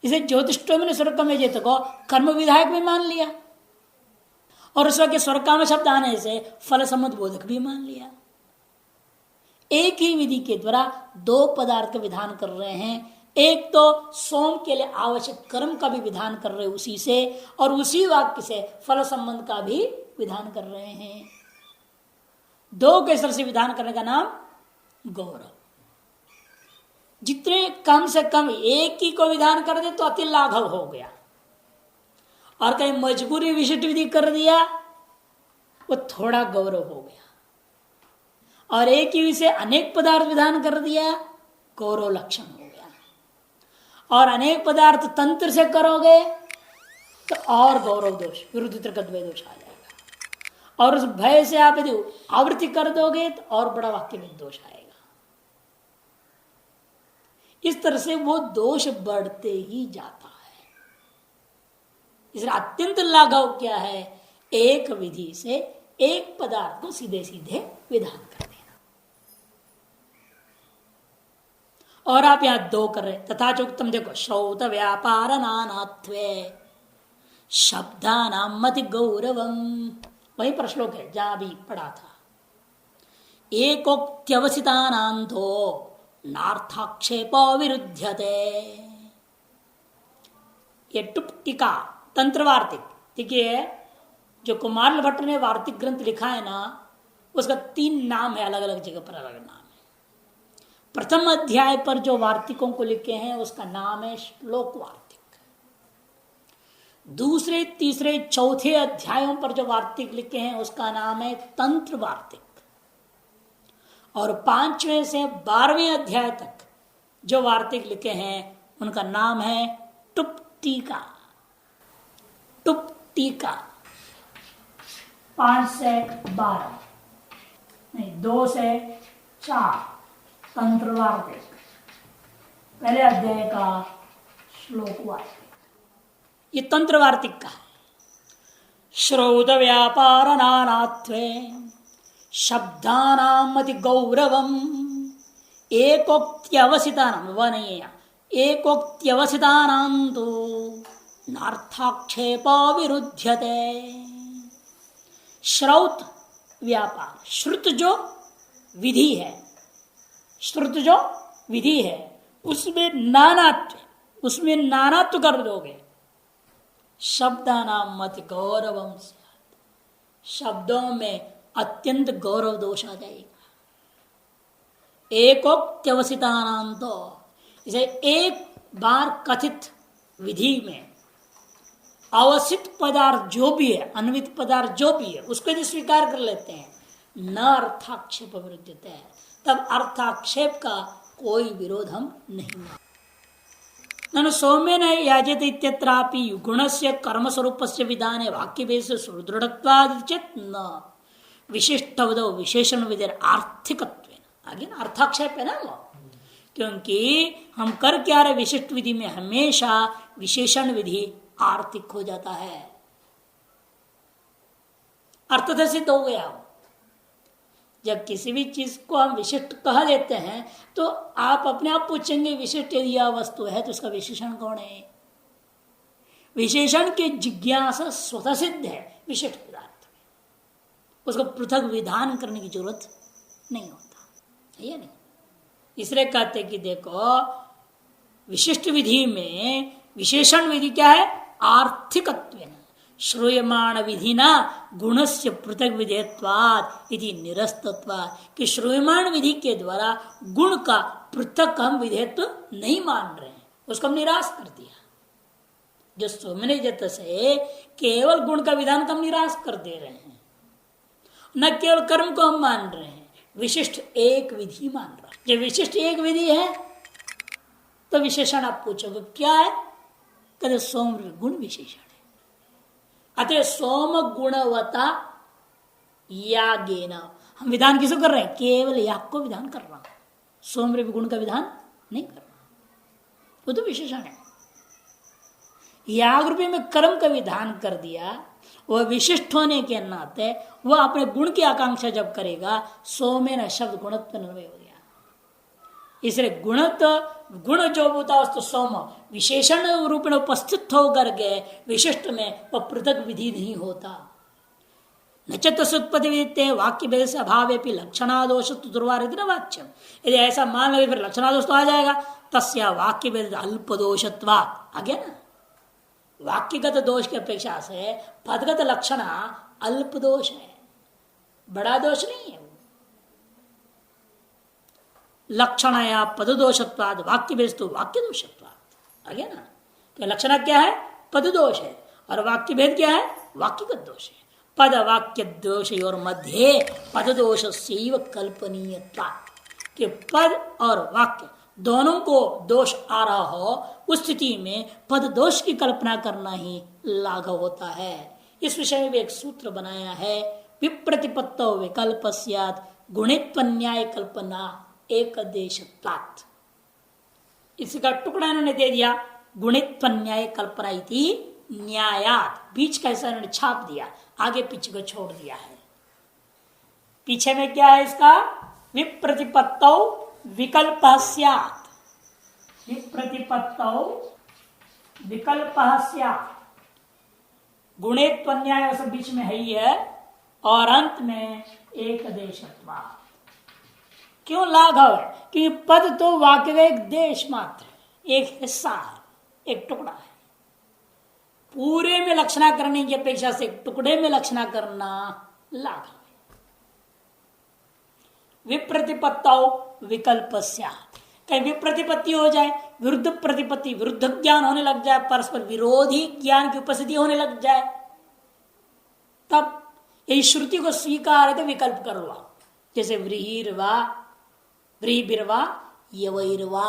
इसे ज्योतिष्टो में स्वर्ग काम को कर्म विधायक भी मान लिया और उस वाक्य स्वर्ग काम शब्द आने से फल संबंध बोधक भी मान लिया। एक ही विधि के द्वारा दो पदार्थ का विधान कर रहे हैं, एक तो सोम के लिए आवश्यक कर्म का भी विधान कर रहे हैं उसी से, और उसी वाक्य से फल संबंध का भी विधान कर रहे हैं। दो के स्तर से विधान करने का नाम गौरव। जितने कम से कम एक ही को विधान कर दे तो अति लाघव हो गया, और कहीं मजबूरी विशिष्ट विधि कर दिया वो थोड़ा गौरव हो गया, और एक ही विषय अनेक पदार्थ विधान कर दिया गौरव लक्षण हो गया, और अनेक पदार्थ तंत्र से करोगे तो और गौरव दोष विरुद्ध द्वय दोष आ जाएगा, और उस भय से आप यदि आवृत्ति कर दोगे तो और बड़ा वाक्य में दोष आएगा। इस तरह से वो दोष बढ़ते ही जाता है। इसलिए अत्यंत लाघव क्या है, एक विधि से एक पदार्थ को सीधे सीधे विधान कर देना। और आप यहां दो कर रहे, तथा चुक्तम देखो, श्रौत व्यापार नानात्वे शब्दानां मति गौरवम, वही प्रश्लोक है जहां भी पढ़ा था। एकोक्त्यवसितानान्तो नार्थाक्षेपो विरुध्यते। ये टुप टीका तंत्र वार्तिक, देखिए जो कुमार भट्ट ने वार्तिक ग्रंथ लिखा है ना, उसका 3 नाम है, अलग अलग जगह पर अलग नाम है। प्रथम अध्याय पर जो वार्तिकों को लिखे हैं उसका नाम है श्लोक वार्तिक। दूसरे तीसरे चौथे अध्यायों पर जो वार्तिक लिखे हैं उसका नाम है तंत्र वार्तिक। और 5वें से 12वें अध्याय तक जो वार्तिक लिखे हैं उनका नाम है टुप टीका। टुप टीका 5 से 12 नहीं, 2 से 4 तंत्र वार्तिक, पहले अध्याय का श्लोक वार्तिक, ये तंत्र वार्तिक का है। श्रौत व्यापार नानात्वे शब्दानां मति गौरवम एकोक्त्यवसितानां, वह नहीं है, एकोक्त्यवसितानां तो नार्थाक्षेपो विरुध्यते। श्रौत व्यापार, श्रुत जो विधि है, श्रुत जो विधि है उसमें नानात्व, उसमें नानात्व कर दोगे। शब्दानां मति गौरवम, शब्दों में अत्यंत गौरव दोष आ जाएगा। एकोक्त्यवसितानां तो, इसे एक बार कथित विधि में अवसित पदार्थ जो भी है, अन्वित पदार्थ जो भी है, उसको यदि स्वीकार कर लेते हैं, न अर्थाक्षेप विरुद्धता है, तब अर्थाक्षेप का कोई विरोध हम नहीं मानते। ननु सौम्येन याजते इत्यत्रापि गुणस्य कर्म स्वरूपस्य विधाने वाक्यभेद से सुदृढ़त्वादि चेत् न विशिष्टवदो विशेषण विधि आर्थिकत्वेन, आगे ना अर्थाक्षेप है ना वो, क्योंकि हम कर क्या रहे, विशिष्ट विधि में हमेशा विशेषण विधि आर्थिक हो जाता है, अर्थ से सिद्ध हो गया। जब किसी भी चीज को हम विशिष्ट कह देते हैं तो आप अपने आप पूछेंगे विशिष्ट यदि यह वस्तु है तो उसका विशेषण कौन है। विशेषण की जिज्ञासा स्वतः सिद्ध है विशिष्ट पदार्थ में, उसको पृथक विधान करने की जरूरत नहीं होता है या नहीं। इसलिए कहते कि देखो विशिष्ट विधि में विशेषण विधि क्या है, आर्थिकत्वेन श्रूयमाण विधिना गुणस्य पृथक विधेयत्वात् इति निरस्तत्वात्, कि श्रूयमाण विधि के द्वारा गुण का पृथक हम विधेयत्व नहीं मान रहे हैं, उसको हम निराश कर दिया। जो सौम्य जत से केवल गुण का विधान का हम निराश कर दे रहे हैं, न केवल कर्म को हम मान रहे हैं, विशिष्ट एक विधि मान रहे हैं। जब विशिष्ट एक विधि है तो विशेषण आप पूछोगे क्या है, कहते सोम गुण विशेषण है। अतः सोम गुणवता यागेन, हम विधान किसको कर रहे हैं, केवल याग को विधान कर रहा हूं, सोम गुण का विधान नहीं कर रहा, वो तो विशेषण है। याग रूपी में कर्म का विधान कर दिया, वह विशिष्ट होने के नाते वह अपने गुण की आकांक्षा जब करेगा, सोमेन शब्द गुणत्व निर्णय हो गया। इसलिए गुण जो होता है तो सोम विशेषण रूप में उपस्थित होकर के विशिष्ट में वह पृथक विधि नहीं होता। न चुत्पत्ति विदिते वाक्य भेद से अभाव लक्षणादोष दुर्वारित वाच्यम, यदि ऐसा मान लगे फिर लक्षणादोष तो आ जाएगा। तस्या वाक्य भेद अल्पदोषत्वा आ गया ना, वाक्यगत दोष की अपेक्षा से पदगत लक्षण अल्प दोष है, बड़ा दोष नहीं है। लक्षण या पद दोषत्वाद वाक्य भेद तो वाक्य दोषत्वाद आ गया ना। तो लक्षण क्या है, पद दोष है, और वाक्य भेद क्या है, वाक्यगत दोष है। पद वाक्य दोष और मध्य पद दोष से कल्पनीयत्वाद, कि पद और वाक्य दोनों को दोष आ रहा हो उस स्थिति में पद दोष की कल्पना करना ही लाघव होता है। इस विषय में भी एक सूत्र बनाया है, विप्रतिपत्तो विकल्प स्यात् गुणित्व न्याय कल्पना एक देशत्वात्। इसका टुकड़ा इन्होंने दे दिया गुणित्व न्याय कल्पना इति न्यायात, बीच का हिस्सा इन्होंने छाप दिया, आगे पीछे को छोड़ दिया है। पीछे में क्या है इसका, विप्रतिपत्तौ विकल्पः स्यात्, विप्रतिपत्तौ विकल्पः स्यात्, गुणित्व न्याय सब बीच में है ही है, और अंत में एक देशत्वात्। क्यों लाघव है, क्योंकि पद तो वाक्य का एक देश मात्र है, एक हिस्सा है, एक टुकड़ा है। पूरे में लक्षणा करने की अपेक्षा से एक टुकड़े में लक्षणा करना लाघव है। विप्रतिपत्तौ विकल्प स्यात्, कहीं विप्रतिपत्ति हो जाए, विरुद्ध प्रतिपत्ति, विरुद्ध ज्ञान होने लग जाए, परस्पर विरोधी ज्ञान की उपस्थिति होने लग जाए, तब यही श्रुति को स्वीकार है तो विकल्प कर लो। जैसे व्रीहिर्वा, व्रीहिर्वा यवैर्वा,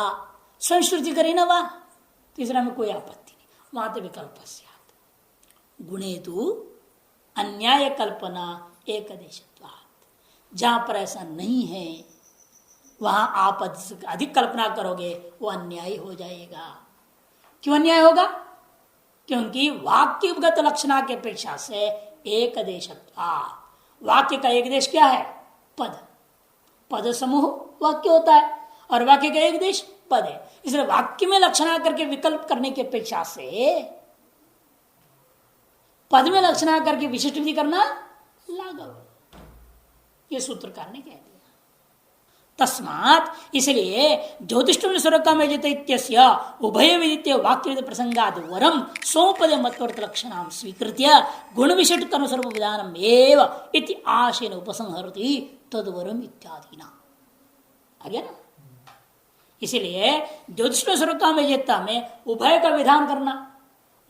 संश्रुति करी ना वहां, तीसरा में कोई आपत्ति नहीं, वहां तो विकल्प स्यात्। गुणे तु अन्याय कल्पना एक देशत्वात्, जहां पर ऐसा नहीं है वहां आप अधिक कल्पना करोगे, वो अन्याय हो जाएगा। क्यों अन्याय होगा, क्योंकि वाक्यगत लक्षणा की अपेक्षा से एक देशत्वात्, वाक्य का एक देश क्या है, पद, पद समूह वाक्य होता है, और वाक्य का एक देश पद है। इसलिए वाक्य में लक्षणा करके विकल्प करने की अपेक्षा से पद में लक्षणा करके विशिष्ट विधि करना लाघव, ये सूत्रकार ने कह दिया। तस्मात्, इसलिए ज्योतिष्टम स्वरकम इत्यस्य उभय विदित्य वाक्य विधि प्रसंगाद वरम सोमपदे मतवर्त लक्षणाम स्वीकृत्य गुण विशिष्ट कर्म स्वरूप विधानम एव इति आशेन उपसंहरति तद्वरम इत्यादिना। आ गया ना। इसलिए ज्योतिष्टम स्वरूप में उभय का विधान करना,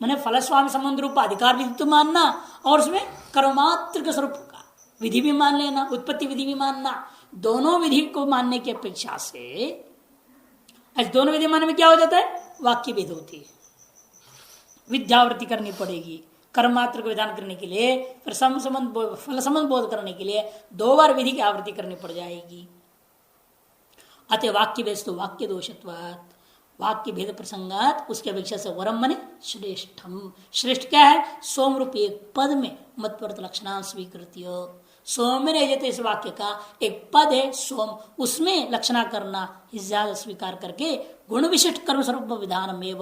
मैंने फलस्वामी संबंध रूप अधिकार विधि मानना, और उसमें कर्मात्र के स्वरूप का विधि भी मान लेना, उत्पत्ति विधि भी मानना, दोनों विधि को मानने की अपेक्षा से ऐसे दोनों विधि मानने में क्या हो जाता है, वाक्य भेद होती है, विद्यावृत्ति करनी पड़ेगी। कर्मात्र को विधान करने के लिए, फिर फल संबंध बोध करने के लिए 2 बार विधि की आवृत्ति करनी पड़ जाएगी। अतः वाक्य भेद तो वाक्य दोषत्वात्, वाक्य भेद प्रसंगात उसके अपेक्षा से वरम मने श्रेष्ठम, श्रेष्ठ क्या है, सोम रूप एक पद में मतवर्त लक्षणा स्वीकृत्य, सोम में नहीं जाते, इस वाक्य का एक पद है सोम, उसमें लक्षणा करना ज्यादा स्वीकार करके गुण विशिष्ट कर्म स्वरूप विधान में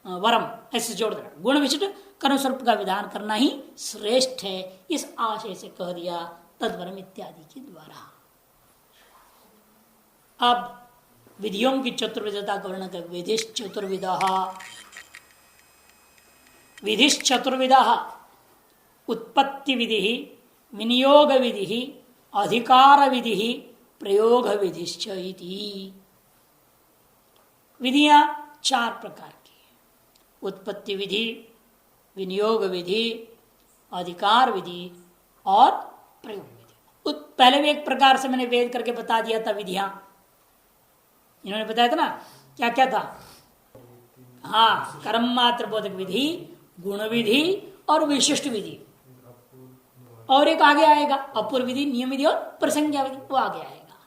वरम ऐसे जोड़ देना, गुण विशिष्ट कर्म स्वरूप का विधान करना ही श्रेष्ठ है, इस आशय से कह दिया तद्वरम इत्यादि के द्वारा। अब विधियों की चतुर्विधता का वर्णन कर, विधिश्च चतुर्विधः, विधिश्च चतुर्विधः उत्पत्ति विधि, विनियोग विधि, अधिकार विधि, प्रयोग विधिश्च इति। विधियां 4 प्रकार की, उत्पत्ति विधि, विनियोग विधि, अधिकार विधि और प्रयोग विधि। पहले भी एक प्रकार से मैंने वेद करके बता दिया था विधियां, इन्होंने बताया था ना, क्या क्या था, हाँ, कर्म मात्र बोधक विधि, गुण विधि और विशिष्ट विधि, और एक आगे आएगा अपूर्व विधि, नियम विधि और प्रसंज्ञा विधि, वो आगे आएगा,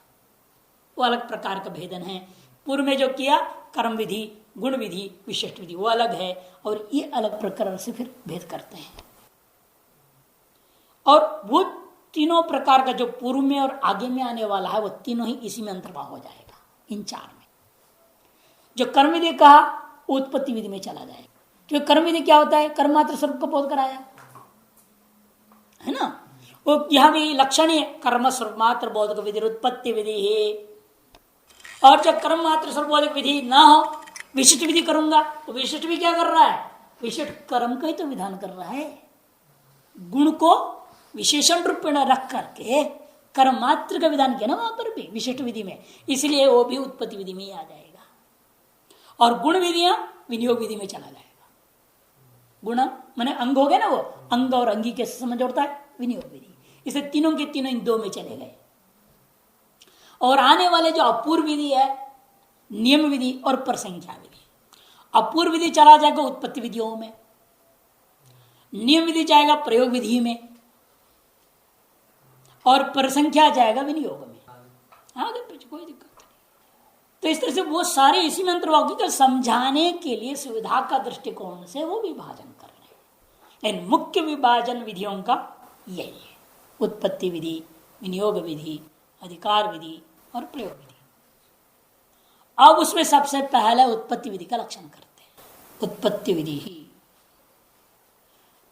वो अलग प्रकार का भेदन है। पूर्व में जो किया कर्म विधि, गुण विधि, विशिष्ट विधि, वो अलग है, और ये अलग प्रकार से फिर भेद करते हैं। और वो तीनों प्रकार का जो पूर्व में और आगे में आने वाला है, वो तीनों ही इसी में अंतर्भाव हो जाएगा, इन 4 में। जो कर्म विधि कहा उत्पत्ति विधि में चला जाएगा, क्योंकि कर्म विधि क्या होता है, कर्म मात्र स्वरूप का बोध कराया है ना, वो यहां भी लक्षण है, कर्म स्वरूप मात्र बोधक विधि उत्पत्ति विधि है। और जब कर्म मात्र स्वरूप बोधक विधि ना हो, विशिष्ट विधि करूंगा, तो विशिष्ट भी क्या कर रहा है, विशिष्ट कर्म का ही तो विधान कर रहा है, गुण को विशेषण रूप में रख करके कर्म मात्र का विधान किया ना वहां पर भी विशिष्ट विधि में, इसलिए वो भी उत्पत्ति विधि में ही आ जाएगा। और गुण विधियां विनियोग विधि में चला जाएगा। गुण माने अंग हो गए ना, वो अंग और अंगी कैसे समझ जोड़ता है, विनियोग विधि, इसे तीनों के तीनों इन 2 में चले गए। और आने वाले जो अपूर्व विधि है, नियम विधि और प्रसंख्या विधि, अपूर्व विधि चला जाएगा उत्पत्ति विधियों में, नियम विधि जाएगा प्रयोग विधि में, और प्रसंख्या जाएगा विनियोग में। आगे पीछे कोई दिक्कत नहीं। तो इस तरह से वो सारे इसी में अंतर्वाक्य को समझाने के लिए सुविधा का दृष्टिकोण से वो विभाजन कर रहे हैं। लेकिन मुख्य विभाजन विधियों का यही है, उत्पत्ति विधि, विनियोग विधि, अधिकार विधि और प्रयोग विधि। अब उसमें सबसे पहले उत्पत्ति विधि का लक्षण करते हैं। उत्पत्ति विधि ही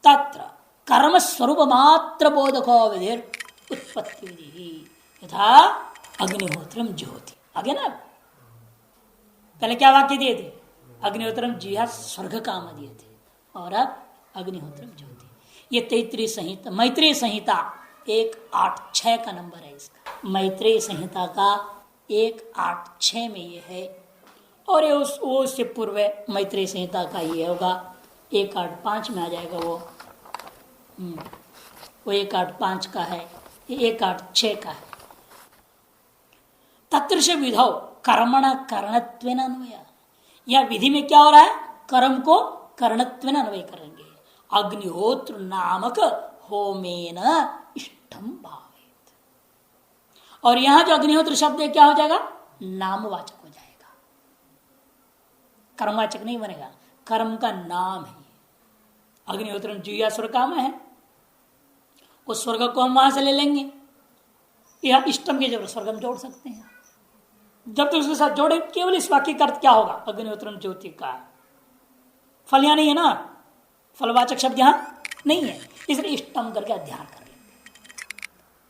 तत्र कर्म स्वरूप मात्र बोधको विधि उत्पत्ति विधि यथा अग्निहोत्रम ज्योति। आगे ना पहले क्या वाक्य दिए थे? अग्निहोत्रम जिहा स्वर्ग काम दिए थे, और अब अग्निहोत्रम ज्योति। ये मैत्रेय संहिता 186 का नंबर है इसका। मैत्रेय संहिता का 186 में ये है, और ये उससे पूर्व मैत्रेय संहिता का ये होगा 185 में आ जाएगा वो 185 का है, 186 का है। तत्ष विधौ कर्मण करणत्वेन अन्वय। यह विधि में क्या हो रहा है? कर्म को करणत्वेन अन्वय करेंगे। अग्निहोत्र नामक होमेन इष्टम भावेत। और यहां जो अग्निहोत्र शब्द है क्या हो जाएगा? नामवाचक हो जाएगा, कर्मवाचक नहीं बनेगा, कर्म का नाम है। अग्निहोत्र जुया स्वर्ग काम है, उस स्वर्ग को हम वहां से ले लेंगे। यह इष्टम की जगह स्वर्ग हम जोड़ सकते हैं। जब तक उसके साथ जोड़े केवल इस वाक्य का अर्थ क्या होगा? अग्निहोत्रम ज्योति का फल यहां नहीं है ना, फलवाचक शब्द यहां नहीं है, इसलिए इष्टम करके अध्ययन कर लेंगे।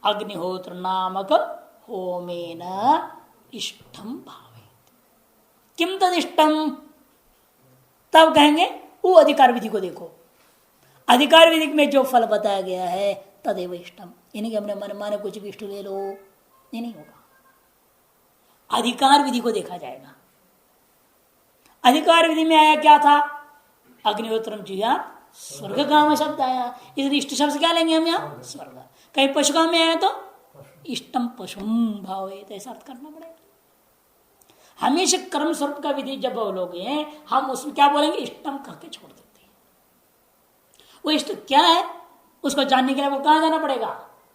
अग्निहोत्र नामक होमेन इष्टम भावेत। किम तदिष्टम? तब कहेंगे वो अधिकार विधि को देखो। अधिकार विधि में जो फल बताया गया है तदेव इष्टम। यानी कि हमने मन माने कुछ भी इष्ट ले लो, ये नहीं होगा। अधिकार विधि को देखा जाएगा। अधिकार विधि में आया क्या था? अग्निहोत्रम जिया स्वर्ग काम शब्द आया, इसलिए इष्ट शब्द क्या लेंगे हम यहाँ? स्वर्ग। कहीं पशु काम में आया तो इष्टम पशुम भावे, तो ऐसा अर्थ करना पड़ेगा। हमेशा कर्म स्वरूप का विधि जब बोलोगे हम उसमें क्या बोलेंगे? इष्टम करके छोड़ देते हैं। वो इष्ट क्या है उसको जानने के लिए वो कहां जाना पड़ेगा?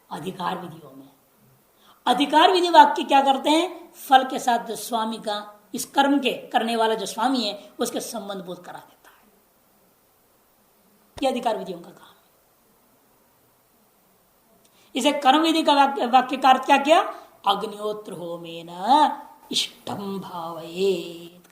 अधिकार विधियों में। अधिकार विधि वाक्य क्या करते हैं? फल के साथ जो स्वामी का, इस कर्म के करने वाला जो स्वामी है उसके संबंध बोध करा देता है। यह अधिकार विधियों का काम है। इसे कर्म विधि का वाक्य का अर्थ क्या किया? अग्निहोत्र होमेन इष्टम भावयेत